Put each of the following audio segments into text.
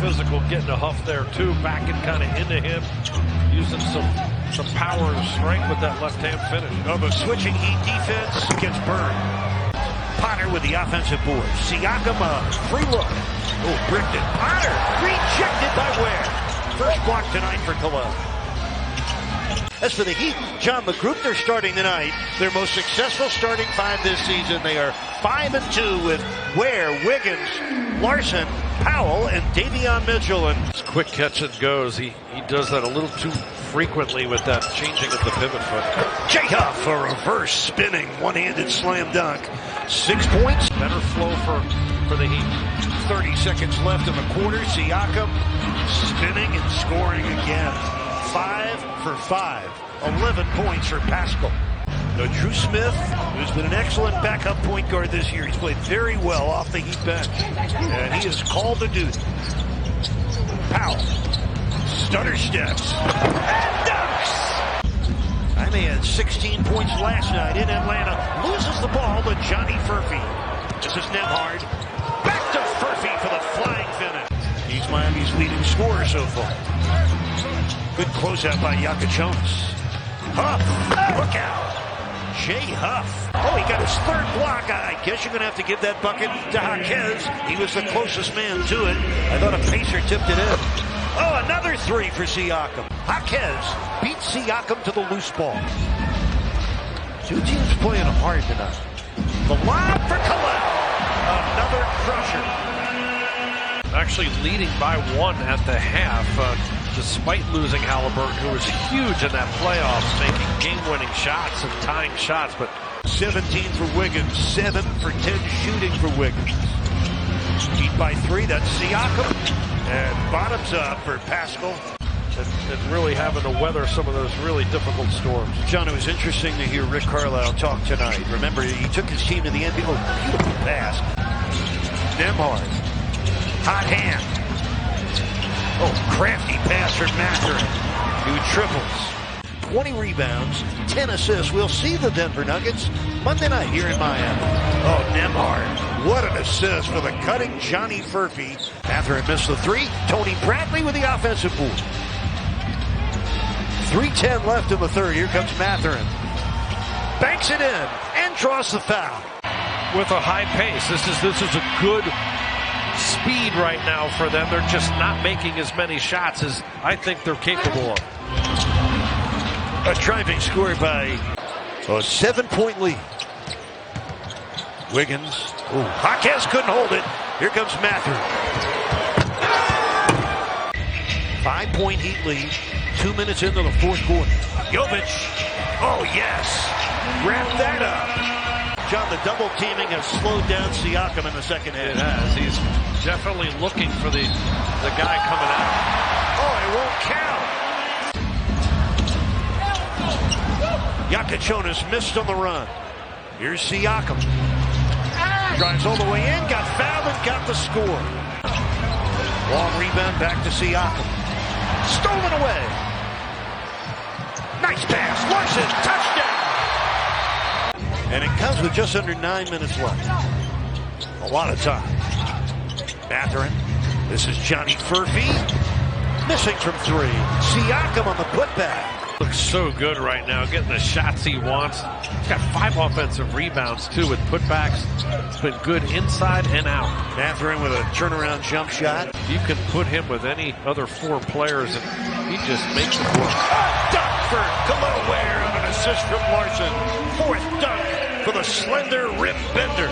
physical, getting a huff there too, backing kind of into him, using some power and strength with that left-hand finish. Oh, the switching heat defense gets burned. Potter with the offensive board. Siakam, free look. Oh, bricked it. Potter rejected by Ware. First block tonight for Cologne. As for the Heat, John, the group they're starting tonight, their most successful starting five this season. They are 5-2 with Ware, Wiggins, Larson, Powell, and Davion Mitchell. And quick catch and goes. He does that a little too frequently with that changing of the pivot foot. Jay Huff, a reverse spinning one-handed slam dunk. 6 points. Better flow for the Heat. 30 seconds left in the quarter. Siakam spinning and scoring again. 5 for 5. 11 points for Pascal. Now, Drew Smith, who's been an excellent backup point guard this year. He's played very well off the Heat bench. And he is called to duty. Powell. Stutter steps. And dunks! I may had 16 points last night in Atlanta. Loses the ball to Johnny Furphy. This is Nembhard. Back to Furphy for the flying finish. He's Miami's leading scorer so far. Good closeout by Jonas. Huff. Look out. Jay Huff. Oh, he got his third block. I guess you're going to have to give that bucket to Jaquez. He was the closest man to it. I thought a pacer tipped it in. Oh, another three for Siakam. Jaquez beats Siakam to the loose ball. Two teams playing them hard tonight. The lob for Kalel. Another crusher. Actually leading by 1 at the half, despite losing Halliburton, who was huge in that playoffs, making game-winning shots and tying shots. But 17 for Wiggins, 7 for 10 shooting for Wiggins. Beat by 3, that's Siakam. And bottoms up for Pascal. And really having to weather some of those really difficult storms. John, it was interesting to hear Rick Carlisle talk tonight. Remember, he took his team to the NBA. Oh, beautiful pass. Nembhard. Hot hand. Oh, crafty pass from Mathurin, who triples. 20 rebounds, 10 assists. We'll see the Denver Nuggets Monday night here in Miami. Oh, Nembhard. What an assist for the cutting Johnny Furphy. Mathurin missed the three. Tony Bradley with the offensive board. 3:10 left in the third. Here comes Mathurin. Banks it in and draws the foul. With a high pace. This is a good speed right now for them. They're just not making as many shots as I think they're capable of. A driving score by a 7-point lead. Wiggins. Ooh, Jaquez couldn't hold it. Here comes Mathurin. 5-point Heat lead. 2 minutes into the fourth quarter. Jovic. Oh, yes. Wrap that up. John, the double teaming has slowed down Siakam in the second half. It has. He's definitely looking for the guy coming out. Oh, it won't count. Jonas missed on the run. Here's Siakam. Drives all the way in, got fouled, and got the score. Long rebound back to Siakam. Stolen away. Nice pass. Larson, touchdown. And it comes with just under 9 minutes left. A lot of time. Mathurin. This is Johnny Furphy. Missing from 3. Siakam on the putback. Looks so good right now, getting the shots he wants. He's got 5 offensive rebounds, too, with putbacks. It's been good inside and out. Mathurin with a turnaround jump shot. You can put him with any other 4 players, and he just makes it work. Dunk for Kalel Ware on an assist from Larson. 4th dunk for the slender rim bender.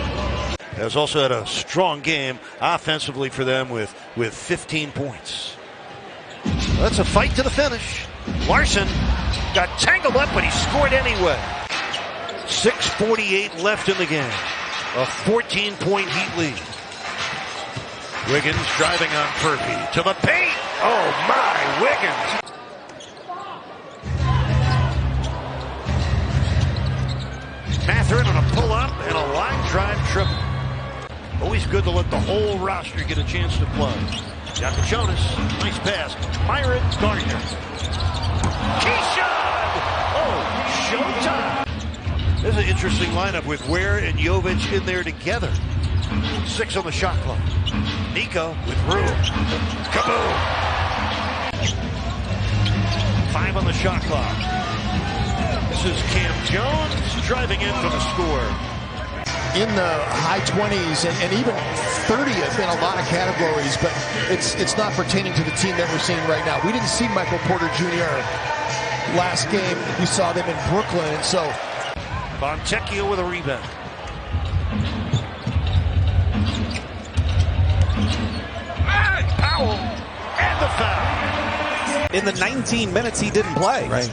Has also had a strong game offensively for them with 15 points. That's a fight to the finish. Larson got tangled up, but he scored anyway. 6:48 left in the game. A 14-point Heat lead. Wiggins driving on Furphy to the paint. Oh my, Wiggins. Mathurin on a pull-up and a line drive triple. Always good to let the whole roster get a chance to play. Jonas, nice pass. Myron Gardner. Keyshawn! Oh, showtime! This is an interesting lineup with Ware and Jovic in there together. 6 on the shot clock. Nico with room. Kaboom! 5 on the shot clock. This is Cam Jones driving in for the score. In the high 20s and even 30th in a lot of categories, but it's not pertaining to the team that we're seeing right now. We didn't see Michael Porter Jr. last game. We saw them in Brooklyn, and so Fontecchio with a rebound. Powell and the foul. In the 19 minutes he didn't play. Right.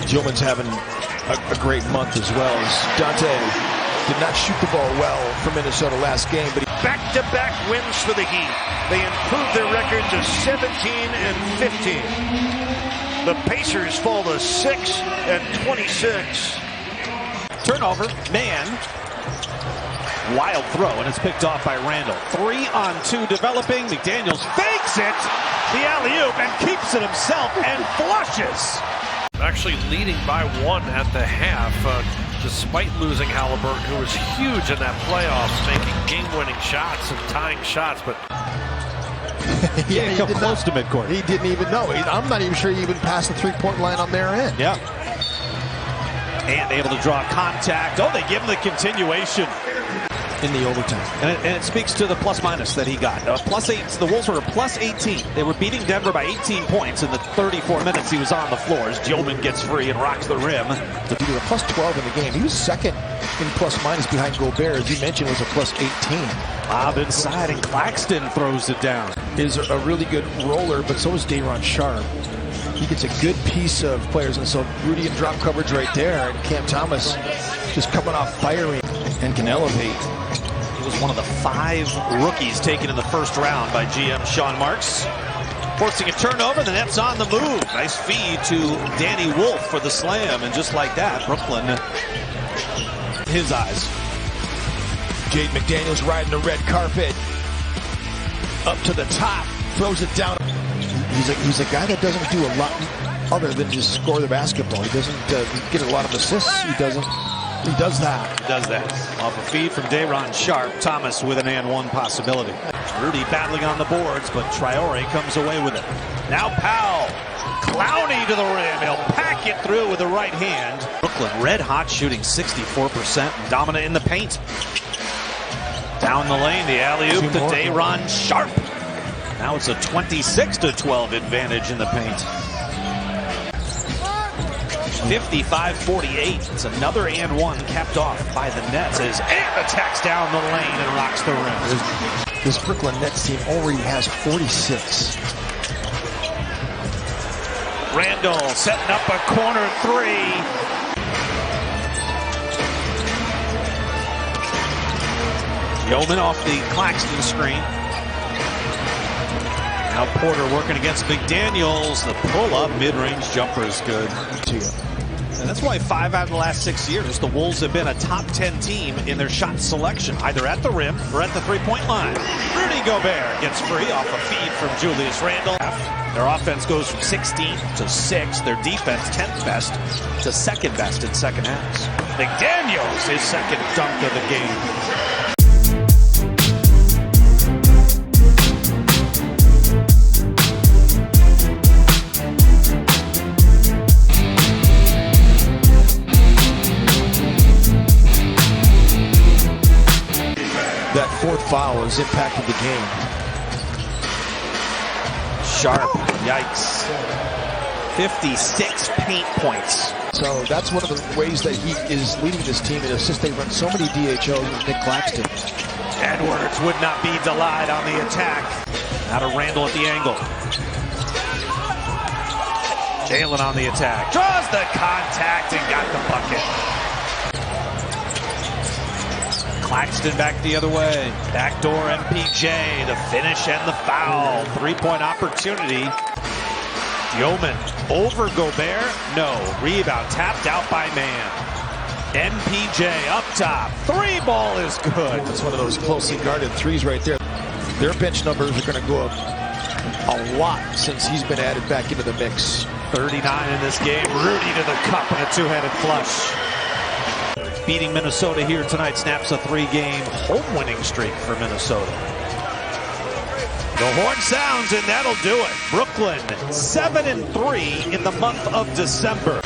Gilman's having a great month as well. As Dante did not shoot the ball well for Minnesota last game, but back-to-back wins for the Heat. They improved their record to 17-15. The Pacers fall to 6-26. Turnover, man. Wild throw, and it's picked off by Randall. 3-on-2 developing. McDaniels fakes it. The alley-oop and keeps it himself and flushes. Actually leading by 1 at the half, despite losing Halliburton, who was huge in that playoffs, making game-winning shots and tying shots, but yeah, he come close to midcourt. He didn't even know. I'm not even sure he even passed the three-point line on their end. Yeah. And able to draw contact. Oh, they give him the continuation in the overtime. And it speaks to the plus-minus that he got. +8. The Wolves were a +18. They were beating Denver by 18 points in the 34 minutes he was on the floor as Gilman gets free and rocks the rim. He was a +12 in the game. He was second in plus-minus behind Gobert. As you mentioned, was a +18. Lob inside, and Claxton throws it down. Is a really good roller, but so is Day'Ron Sharp. He gets a good piece of players, and so Rudy in drop coverage right there, and Cam Thomas just coming off firing and can elevate. He was one of the 5 rookies taken in the first round by GM Sean Marks. Forcing a turnover, the Nets on the move. Nice feed to Danny Wolf for the slam, and just like that, Brooklyn, his eyes. Jade McDaniels riding the red carpet. Up to the top, throws it down. He's a guy that doesn't do a lot other than just score the basketball. He doesn't get a lot of assists. He does that. He does that. Off a feed from Day'Ron Sharp. Thomas with an and one possibility. Rudy battling on the boards, but Traore comes away with it. Now Powell. Clowney to the rim. He'll pack it through with the right hand. Brooklyn red hot, shooting 64%. Dominant in the paint. Down the lane, the alley-oop to Day'Ron Sharp. Now it's a 26-12 advantage in the paint. 55-48. It's another and one capped off by the Nets as Ant attacks down the lane and rocks the rim. This Brooklyn Nets team already has 46. Randall setting up a corner 3. Yeoman off the Claxton screen. Now Porter working against McDaniels. The pull-up mid-range jumper is good. And that's why 5 out of the last 6 years, the Wolves have been a top 10 team in their shot selection, either at the rim or at the three-point line. Rudy Gobert gets free off a feed from Julius Randle. Their offense goes from 16th to 6th. Their defense 10th best to 2nd best in second halves. McDaniels, his second dunk of the game. That 4th foul has impacted the game. Sharp, yikes. 56 paint points. So that's one of the ways that he is leading this team, is since they run so many DHOs with Nick Claxton. Edwards would not be denied on the attack. Out of Randall at the angle. Jalen on the attack. Draws the contact and got the bucket. Claxton back the other way. Backdoor MPJ, the finish and the foul. 3-point opportunity. Yeoman over Gobert. No. Rebound tapped out by Man. MPJ up top. 3-ball is good. That's one of those closely guarded threes right there. Their bench numbers are going to go up a lot since he's been added back into the mix. 39 in this game. Rudy to the cup and a 2-handed flush. beating Minnesota here tonight snaps a 3-game home winning streak for Minnesota. The horn sounds, and that'll do it. Brooklyn 7-3 in the month of December.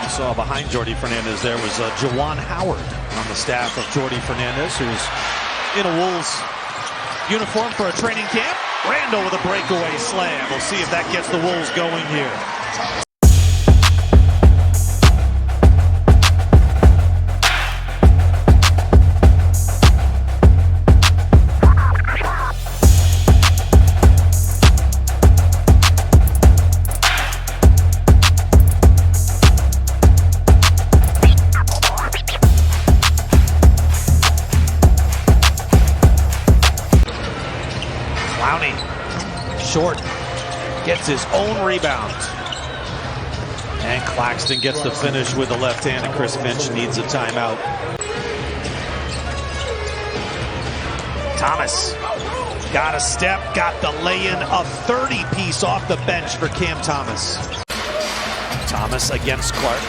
You saw behind Jordy Fernandez there was Juwan Howard on the staff of Jordy Fernandez, who's in a Wolves uniform for a training camp. Randall with a breakaway slam. We'll see if that gets the Wolves going here. Short gets his own rebound. And Claxton gets the finish with the left hand, and Chris Finch needs a timeout. Thomas got a step, got the lay-in, a 30-piece off the bench for Cam Thomas. Thomas against Clark.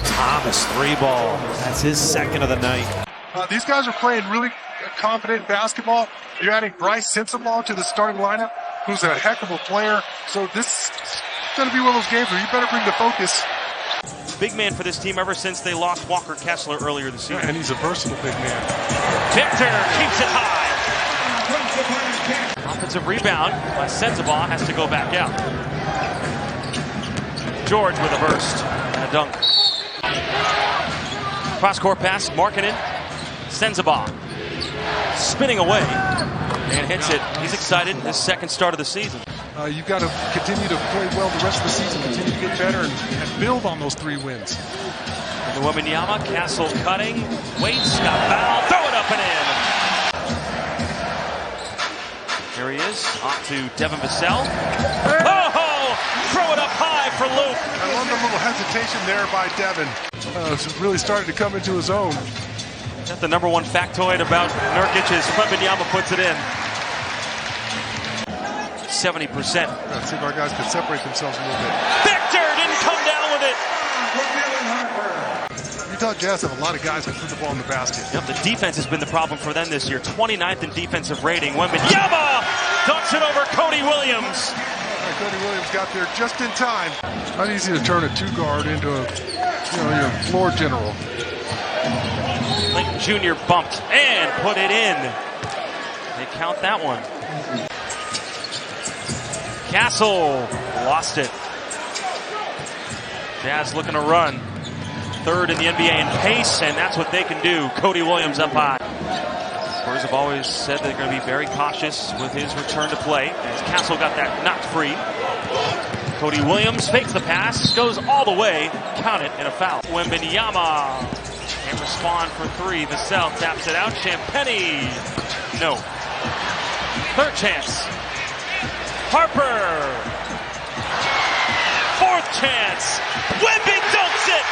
Thomas, 3-ball. That's his second of the night. These guys are playing really confident basketball. You're adding Bryce Sensabaugh to the starting lineup, who's a heck of a player. So this is going to be one of those games where you better bring the focus. Big man for this team ever since they lost Walker Kessler earlier this season. And he's a versatile big man. Victor keeps it high. Offensive rebound by Sensabaugh, has to go back out. George with a burst and a dunk. Cross-court pass, Markkanen. Sensabaugh spinning away and hits it. He's excited. His second start of the season. You've got to continue to play well the rest of the season, continue to get better and build on those 3 wins. The Wembanyama, Castle cutting, waits, got fouled, throw it up and in. Here he is, off to Devin Vassell. Oh, throw it up high for Luke. I love the little hesitation there by Devin. Really started to come into his own. That's the number one factoid about Nurkic is Wembanyama puts it in. 70%. Let's see if our guys can separate themselves a little bit. Victor didn't come down with it. Utah Jazz have a lot of guys that put the ball in the basket. Yep, the defense has been the problem for them this year. 29th in defensive rating. Wembanyama dunks it over Cody Williams. Cody Williams got there just in time. Not easy to turn a 2-guard into a, your floor general. Lincoln Jr. bumped and put it in. They count that one. Castle lost it. Jazz looking to run. 3rd in the NBA in pace, and that's what they can do. Cody Williams up high. Spurs have always said they're going to be very cautious with his return to play. As Castle got that knocked free. Cody Williams fakes the pass, goes all the way, count it, and a foul. Wembanyama can't respond for 3. Vassell taps it out. Champagnie, no. 3rd chance. Harper. 4th chance. Wemby dunks it.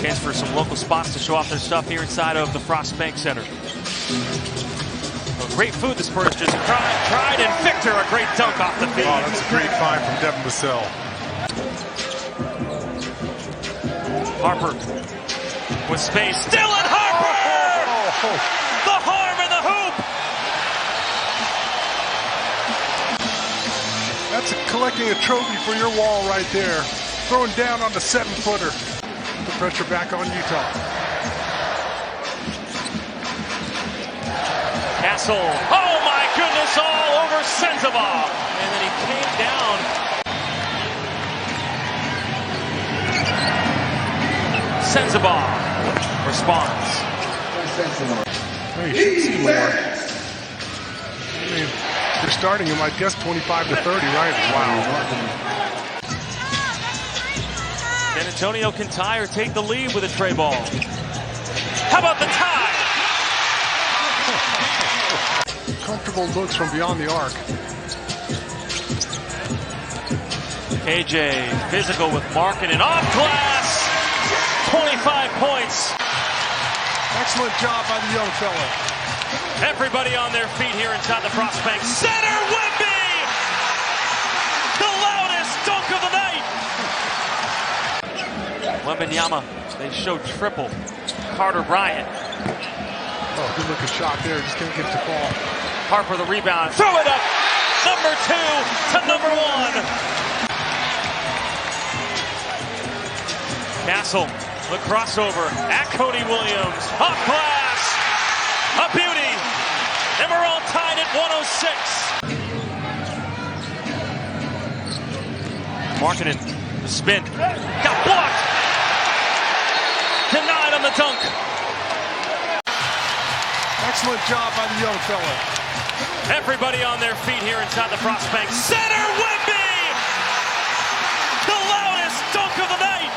Chance for some local spots to show off their stuff here inside of the Frost Bank Center. Well, great food the Spurs just tried, and Victor, a great dunk off the feed. Oh, that's a great find from Devin Vassell. Harper with space. Dylan Harper! Oh. The harm in the hoop! That's collecting a trophy for your wall right there. Throwing down on the 7-footer. The pressure back on Utah. Castle, oh my goodness, all over Sensabaugh. And then he came down. Sensabaugh responds. Hey, you should see more. I mean, if you're starting him, I guess 25 to 30, right? Wow. San Antonio can tie or take the lead with a tray ball. How about the tie? Comfortable looks from beyond the arc. KJ physical with Markkanen off glass. 25 points. Excellent job by the young fella. Everybody on their feet here inside the Frost Bank Center. Wemby! The loudest dunk of the night. Wembanyama, they show triple. Carter Bryant. Oh, good looking shot there. Just can't get it to fall. Harper the rebound. Throw it up. Number 2 to number 1. Castle, the crossover at Cody Williams. Off glass. A beauty. And we're all tied at 106. Markkanen, the spin. Got blocked. Denied on the dunk. Excellent job by the young fella. Everybody on their feet here inside the Frost Bank Center. Wemby! The loudest dunk of the night.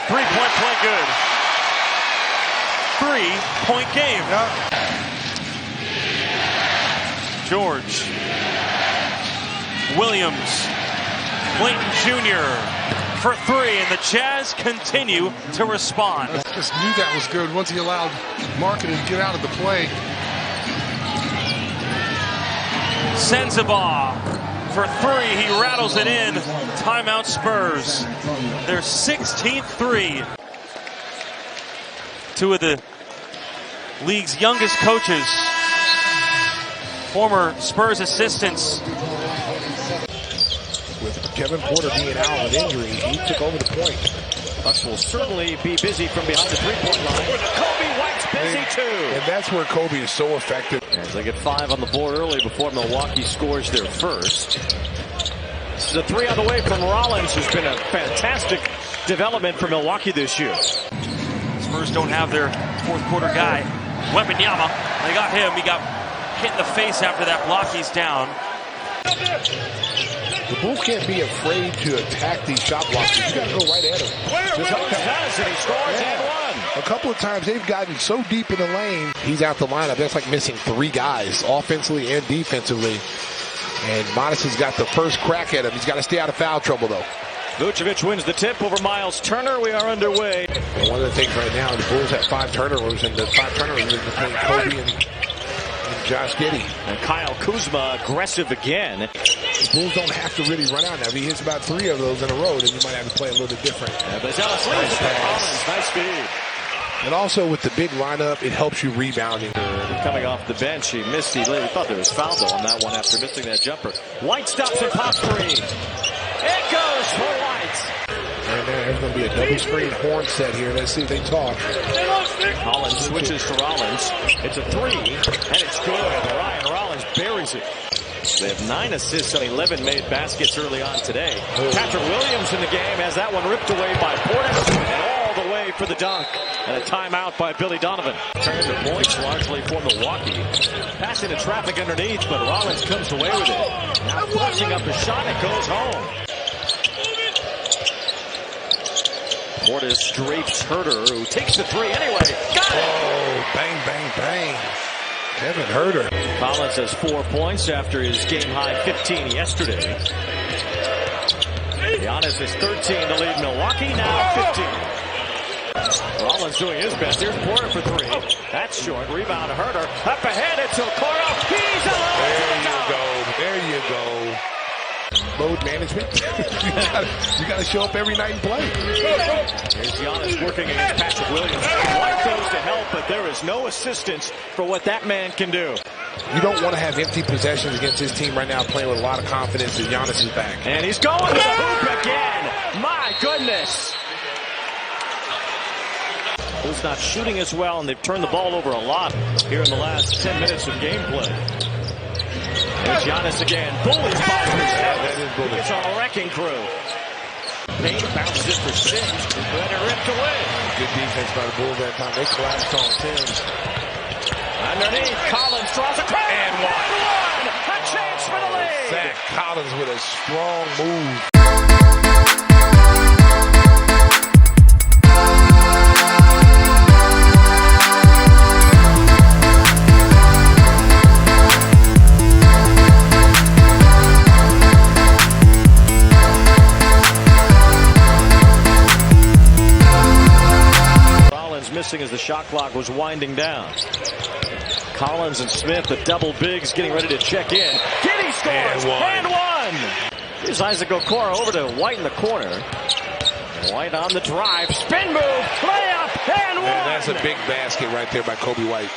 Three-point play good. 3-point game. Yep. George. Williams. Clayton Jr. for 3, and the Jazz continue to respond. I just knew that was good once he allowed Markkanen to get out of the play. Sensabaugh for 3. He rattles it in. Timeout Spurs. Their 16th 3. Two of the league's youngest coaches. Former Spurs assistants. With Kevin Porter being out with injury, he took over the point. Bucks will certainly be busy from behind the three-point line. Kobe White's busy too. And that's where Kobe is so effective. As they get 5 on the board early before Milwaukee scores their first. This is a 3 on the way from Rollins, who's been a fantastic development for Milwaukee this year. Spurs don't have their fourth quarter guy. Wembanyama, they got him. He got hit in the face after that block. He's down. The Bulls can't be afraid to attack these shot blockers. You got to go right at them. Just like that, and he scores and 1. A couple of times they've gotten so deep in the lane. He's out the lineup. That's like missing 3 guys, offensively and defensively. And Modest has got the first crack at him. He's got to stay out of foul trouble, though. Vucevic wins the tip over Miles Turner. We are underway. And one of the things right now, the Bulls have 5 turnovers, and the 5 turnovers are between Kobe and Josh Giddey. And Kyle Kuzma aggressive again. The Bulls don't have to really run out now. If he hits about 3 of those in a row, then you might have to play a little bit different. Yeah, but Ellis leaves it to Collins. Nice speed. And also with the big lineup, it helps you rebounding. Coming off the bench, he missed. He thought there was foul though on that one after missing that jumper. White stops and pops 3. It goes for White. And there's going to be a double screen horn set here. Let's see if they talk. Collins switches to Rollins. It's a 3, and it's good. Ryan Rollins buries it. They have 9 assists on 11 made baskets early on today. Patrick Williams in the game has that one ripped away by Portis, and all the way for the dunk. And a timeout by Billy Donovan. Turn the points largely for Milwaukee. Pass into traffic underneath, but Rollins comes away with it. Now forcing up the shot, it goes home. Portis drapes Herter, who takes the 3 anyway. Got it! Oh, bang, bang, bang. Kevin Herter. Collins has 4 points after his game-high 15 yesterday. Giannis is 13 to lead Milwaukee, now 15. Rollins doing his best. Here's Porter for 3. That's short. Rebound to Herter. Up ahead, it's Okoro. He's alone. There you go. Load management. you got to show up every night and play. Here's Giannis working against Patrick Williams. White goes to help, but there is no assistance for what that man can do. You don't want to have empty possessions against this team right now, playing with a lot of confidence that Giannis is back. And he's going to the hoop again. My goodness. Bulls not shooting as well, and they've turned the ball over a lot here in the last 10 minutes of gameplay. There's Giannis again. Bullies by his head. It's a wrecking crew. Payne bounces it for 6. Then it ripped away. Good defense by the Bulls that time. They collapsed on Sims. Underneath, Collins draws a crowd. And 1. A chance for the lead. Zach Collins with a strong move. forcing as the shot clock was winding down. Collins and Smith, the double bigs, getting ready to check in. Giddey scores! And one! Here's Isaac Okoro over to White in the corner. White on the drive. Spin move! Layup! And one! That's a big basket right there by Kobe White.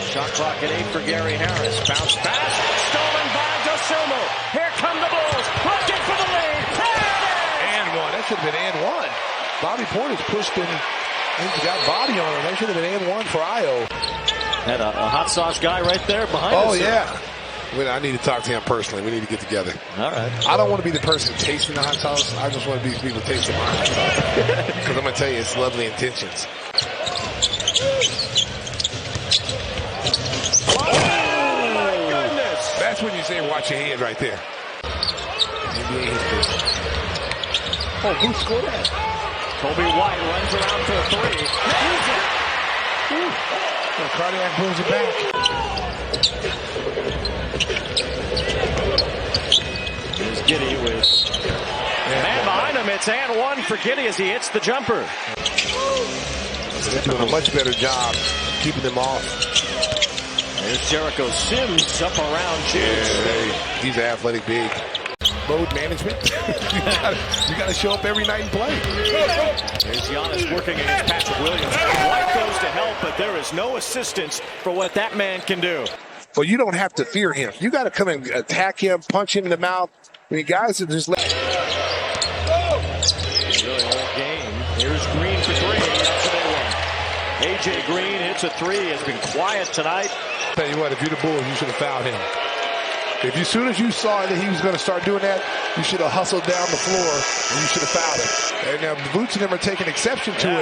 Shot clock at 8 for Gary Harris. Bounce pass. Stolen by Dosumu. Here come the Bulls. Looking for the lead. And one. That should have been and one. Bobby Portis pushed him. He's got body on him. That should have been and one for Io. Had a hot sauce guy right there behind us. Oh, yeah. I need to talk to him personally. We need to get together. All right. I don't want to be the person tasting the hot sauce. I just want to be the people tasting my hot sauce. Because I'm going to tell you, it's lovely intentions. Oh, my goodness. That's when you say watch your head right there. NBA history. Oh, who scored that? Kobe White runs around for a three. Well, Cardiac brings it back. Here's Giddey with man behind him. It's and one for Giddey as he hits the jumper. They're doing a much better job keeping them off. There's Jericho Sims up around James. Yeah, he's an athletic big. Load management. you got to show up every night and play. There's Giannis working against Patrick Williams. White goes to help, but there is no assistance for what that man can do. Well, you don't have to fear him. You got to come and attack him, punch him in the mouth. I mean, guys are just really whole game. Here's Green for three. That's a big one. AJ Green hits a three. Has been quiet tonight. Tell you what, if you're the Bulls, you should have fouled him. If as soon as you saw that he was going to start doing that, you should have hustled down the floor and you should have fouled him. And now Boots and them are taking exception to it.